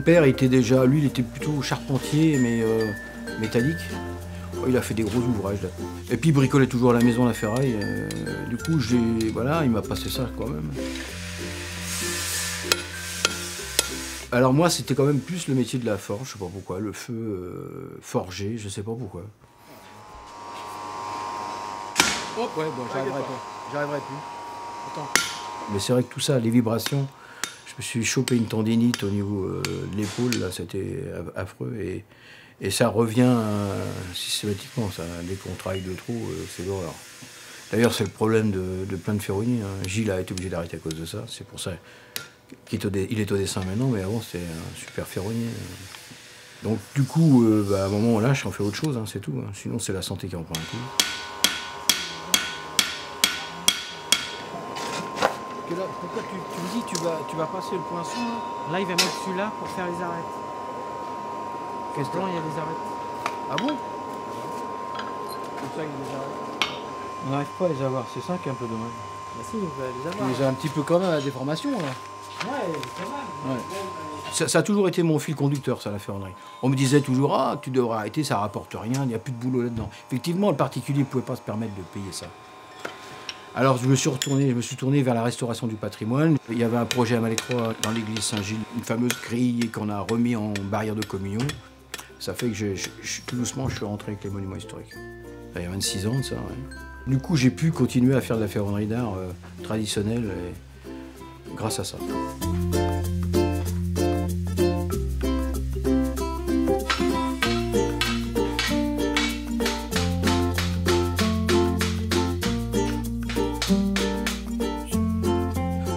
père était déjà, lui, il était plutôt charpentier, mais métallique. Il a fait des gros ouvrages là. Et puis il bricolait toujours à la maison la ferraille. Du coup, voilà, il m'a passé ça quand même. Alors moi, c'était quand même plus le métier de la forge, je sais pas pourquoi, le feu forgé, je sais pas pourquoi. Hop, ouais, bon, j'arriverai plus. Attends. Mais c'est vrai que tout ça, les vibrations, je me suis chopé une tendinite au niveau de l'épaule, là, c'était affreux. Et ça revient systématiquement, ça. Dès qu'on travaille de trop, c'est l'horreur. D'ailleurs, c'est le problème de plein de ferronniers. Hein. Gilles a été obligé d'arrêter à cause de ça. C'est pour ça qu'il est au dessin maintenant, mais avant, c'était un super ferronnier. Donc, du coup, à un moment, là, j'en fais autre chose, hein, c'est tout. Hein. Sinon, c'est la santé qui en prend un coup. Là, pourquoi tu me dis tu vas passer le poinçon là? Là, il va mettre celui-là pour faire les arêtes. Qu'est-ce que il y a des arêtes. Ah bon? Comme ça, il y a des arêtes. On n'arrive pas à les avoir, c'est ça qui est un peu dommage. Bah si, on va les avoir. Tu les as un petit peu quand même à la déformation là. Ouais, quand même. Ouais. Ça a toujours été mon fil conducteur, ça, la ferronnerie. On me disait toujours, ah, tu devrais arrêter, ça rapporte rien, il n'y a plus de boulot là-dedans. Effectivement, le particulier ne pouvait pas se permettre de payer ça. Alors je me suis tourné vers la restauration du patrimoine. Il y avait un projet à Malécroix dans l'église Saint-Gilles, une fameuse grille qu'on a remis en barrière de communion. Ça fait que tout doucement, je suis rentré avec les monuments historiques. Il y a 26 ans de ça. Ouais. Du coup, j'ai pu continuer à faire de la ferronnerie d'art traditionnelle grâce à ça.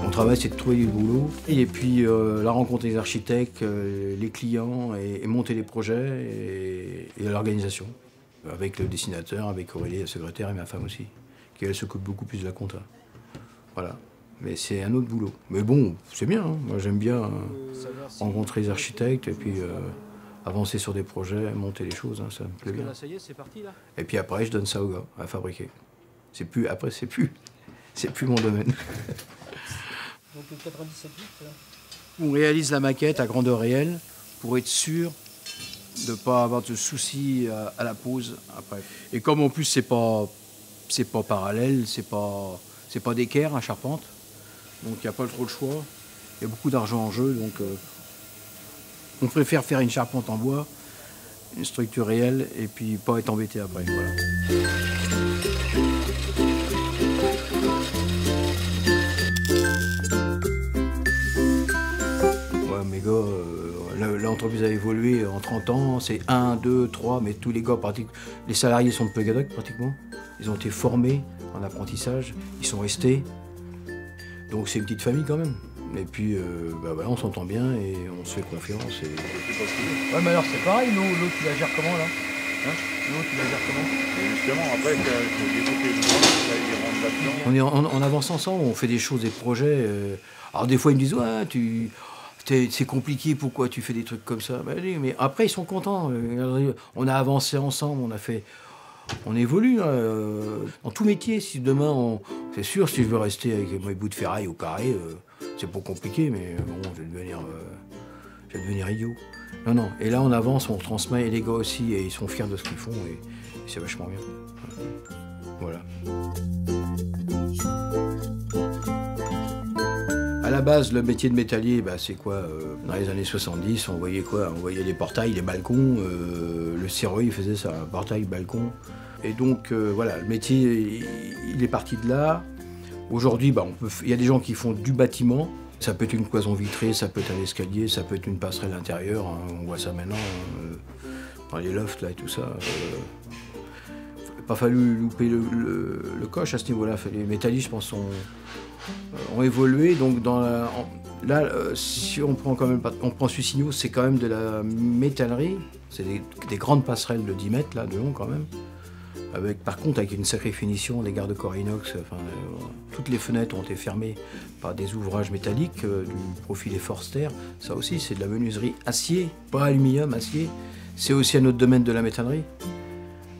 Mon travail, c'est de trouver du boulot et puis la rencontre des architectes, les clients et monter les projets et l'organisation. Avec le dessinateur, avec Aurélie, la secrétaire, et ma femme aussi, qui elle s'occupe beaucoup plus de la compta. Voilà. Mais c'est un autre boulot. Mais bon, c'est bien, hein. Moi j'aime bien rencontrer les architectes et puis avancer sur des projets, monter les choses, hein, ça me plaît bien. Là, ça y est, c'est parti là. Et puis après, je donne ça aux gars à fabriquer. Après, c'est plus mon domaine. Donc le 97 litres, là. On réalise la maquette à grandeur réelle pour être sûr de ne pas avoir de soucis à la pose après. Et comme en plus c'est pas parallèle, c'est pas d'équerre, charpente, donc il n'y a pas trop le choix. Il y a beaucoup d'argent en jeu, donc on préfère faire une charpente en bois, une structure réelle, et puis pas être embêté après. Voilà. Ouais, mes gars, l'entreprise a évolué en 30 ans, c'est 1, 2, 3, mais tous les gars, les salariés sont de Pegadoc pratiquement. Ils ont été formés en apprentissage, ils sont restés. Donc c'est une petite famille quand même. Et puis voilà, on s'entend bien et on se fait confiance. Ouais, mais alors c'est pareil, l'eau tu la gères comment là? Hein? L'eau tu la gères comment? Et justement, après, il faut développer le droit, on est en avance ensemble, on fait des choses, des projets. Alors des fois ils me disent ouais, c'est compliqué, pourquoi tu fais des trucs comme ça? Ben, mais après, ils sont contents. On a avancé ensemble, on évolue. Dans tout métier, si demain, c'est sûr, si je veux rester avec mes bouts de ferraille au carré, c'est pas compliqué, mais bon, je vais devenir idiot. Non. Et là, on avance, on transmet, et les gars aussi, et ils sont fiers de ce qu'ils font, et c'est vachement bien. Voilà. À la base, le métier de métallier, c'est quoi? Dans les années 70, on voyait quoi? On voyait les portails, les balcons. Le serrurier faisait ça, portail, balcon. Et donc, voilà, le métier, il est parti de là. Aujourd'hui, il y a des gens qui font du bâtiment. Ça peut être une cloison vitrée, ça peut être un escalier, ça peut être une passerelle intérieure. Hein, on voit ça maintenant dans les lofts là, et tout ça. Il n'a pas fallu louper le coche à ce niveau-là. Les métallistes, je pense, ont évolué. Donc si on prend quand même, on prend Sucigno, c'est quand même de la métallerie. C'est des grandes passerelles de 10 mètres là, de long quand même. Par contre, avec une sacrée finition, des garde-corps inox. Toutes les fenêtres ont été fermées par des ouvrages métalliques, du profilé Forster. Ça aussi, c'est de la menuiserie acier, pas aluminium, acier. C'est aussi un autre domaine de la métallerie.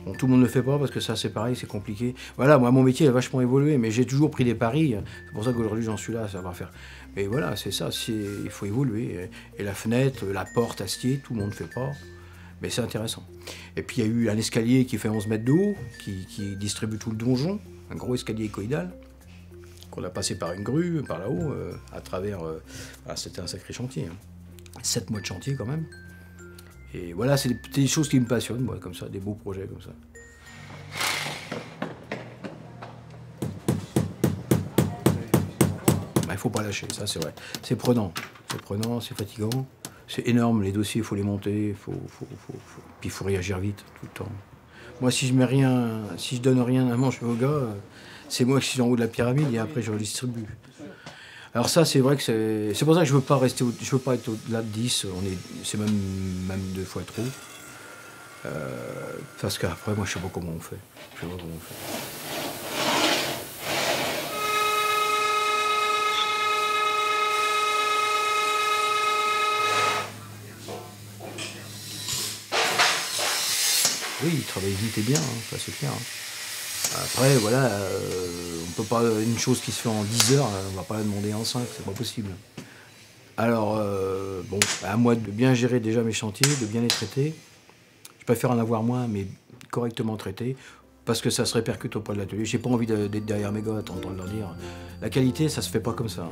Bon, tout le monde ne le fait pas parce que ça c'est pareil, c'est compliqué. Voilà, moi mon métier a vachement évolué, mais j'ai toujours pris des paris. C'est pour ça qu'aujourd'hui j'en suis là, ça va faire. Mais voilà, c'est ça, il faut évoluer. Et la fenêtre, la porte, acier, tout le monde ne fait pas. Mais c'est intéressant. Et puis il y a eu un escalier qui fait 11 mètres de haut, qui distribue tout le donjon, un gros escalier hécoïdal, qu'on a passé par une grue, par là-haut, à travers... c'était un sacré chantier. Hein. 7 mois de chantier quand même. Et voilà, c'est des choses qui me passionnent, moi, comme ça, des beaux projets comme ça. Il ne faut pas lâcher, ça c'est vrai. C'est prenant, c'est fatigant, c'est énorme, les dossiers, il faut les monter, puis il faut réagir vite, tout le temps. Moi, si je donne rien à manger aux gars, c'est moi qui suis en haut de la pyramide et après je redistribue. Alors ça, c'est vrai que c'est pour ça que je veux pas être au-delà de 10, c'est même 2 fois trop. Parce qu'après, moi, je sais pas comment on fait. Oui, il travaille vite et bien, hein, ça c'est clair. Hein. Après, voilà, on peut pas, une chose qui se fait en 10 heures, on va pas la demander en 5, c'est pas possible. Alors, bon, à moi de bien gérer déjà mes chantiers, de bien les traiter. Je préfère en avoir moins, mais correctement traités, parce que ça se répercute auprès de l'atelier. J'ai pas envie d'être derrière mes gars, t'entendre leur dire. La qualité, ça se fait pas comme ça. Hein.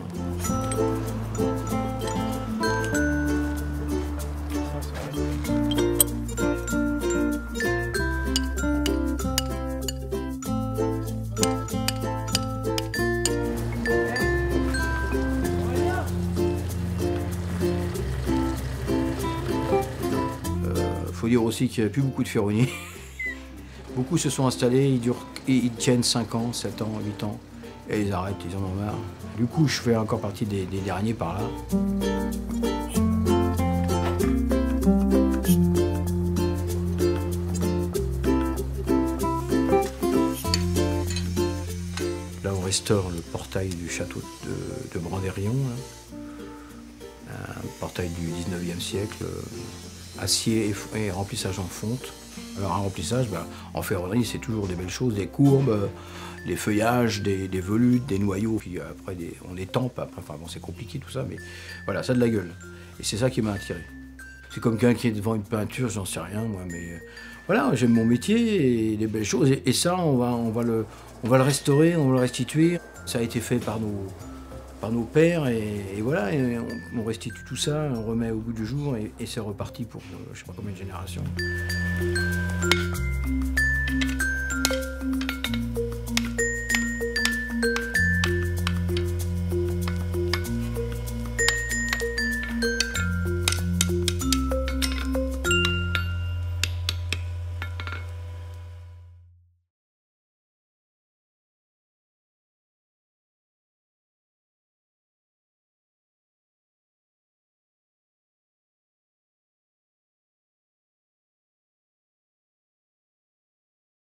Il faut dire aussi qu'il n'y a plus beaucoup de ferronniers. Beaucoup se sont installés, ils tiennent 5 ans, 7 ans, 8 ans, et ils arrêtent, ils en ont marre. Du coup, je fais encore partie des derniers par là. Là, on restaure le portail du château de Brandérion, un portail du 19e siècle. Acier et remplissage en fonte. Alors un remplissage, en ferronnerie, c'est toujours des belles choses, des courbes, des feuillages, des volutes, des noyaux, puis après on les tempe, après, enfin bon c'est compliqué tout ça, mais voilà, ça a de la gueule. Et c'est ça qui m'a attiré. C'est comme quelqu'un qui est devant une peinture, j'en sais rien moi, mais voilà, j'aime mon métier et les belles choses, et ça on va le restaurer, on va le restituer. Ça a été fait par nos pères, et voilà, et on restitue tout ça, on remet au goût du jour, et c'est reparti pour je sais pas combien de générations.